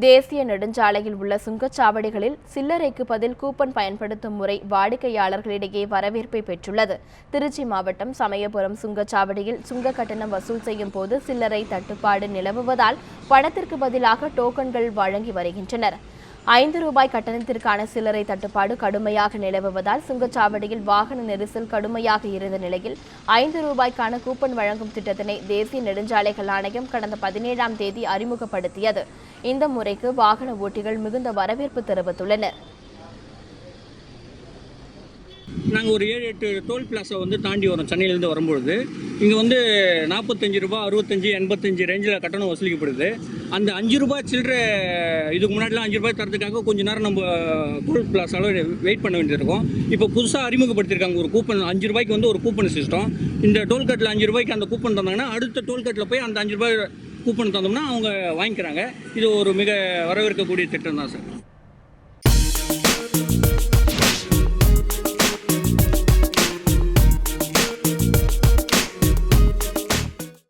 தேசிய நெடுஞ்சாலையில் உள்ள சுங்கச்சாவடிகளில் சில்லறைக்கு பதில் கூப்பன் பயன்படுத்தும் முறை வாடிக்கையாளர்களிடையே வரவேற்பை பெற்றுள்ளது. திருச்சி மாவட்டம் சமயபுரம் சுங்கச்சாவடியில் சுங்க கட்டணம் வசூல் செய்யும் போது சில்லறை தட்டுப்பாடு நிலவுவதால் பணத்திற்கு பதிலாக டோக்கன்கள் வழங்கி வருகின்றனர். ₹5 கட்டணத்திற்கான சில்லறை தட்டுப்பாடு கடுமையாக நிலவுவதால் சுங்கச்சாவடியில் வாகன நெரிசல் கடுமையாக இருந்த நிலையில் ₹5க்கான கூப்பன் வழங்கும் திட்டத்தினை தேசிய நெடுஞ்சாலைகள் ஆணையம் கடந்த 17ஆம் தேதி அறிமுகப்படுத்தியது. இந்த முறைக்கு வாகன ஓட்டிகள் மிகுந்த வரவேற்பு தெரிவித்துள்ளனர். நாங்கள் ஒரு 7-8 டோல் பிளாஸை தாண்டி வரோம். சென்னையிலேருந்து வரும்பொழுது இங்கே ₹45, ₹65, ₹85 ரேஞ்சில் கட்டணம் வசூலிக்கப்படுது. அந்த ₹5 சில்லற இதுக்கு முன்னாடிலாம் ₹5 தரத்துக்காக கொஞ்சம் நேரம் நம்ம டோல் பிளாஸால் வெயிட் பண்ண வேண்டியிருக்கும். இப்போ புதுசாக அறிமுகப்படுத்தியிருக்காங்க ஒரு கூப்பன். ₹5 ஒரு கூப்பன் சிஸ்டம். இந்த டோல்கேட்டில் ₹5 அந்த கூப்பன் தந்தாங்கன்னா அடுத்த டோல்கேட்டில் போய் அந்த ₹5 கூப்பன் தந்தோம்னா அவங்க வாங்கிக்கிறாங்க. இது ஒரு மிக வரவேற்கக்கூடிய திட்டம் தான் சார்.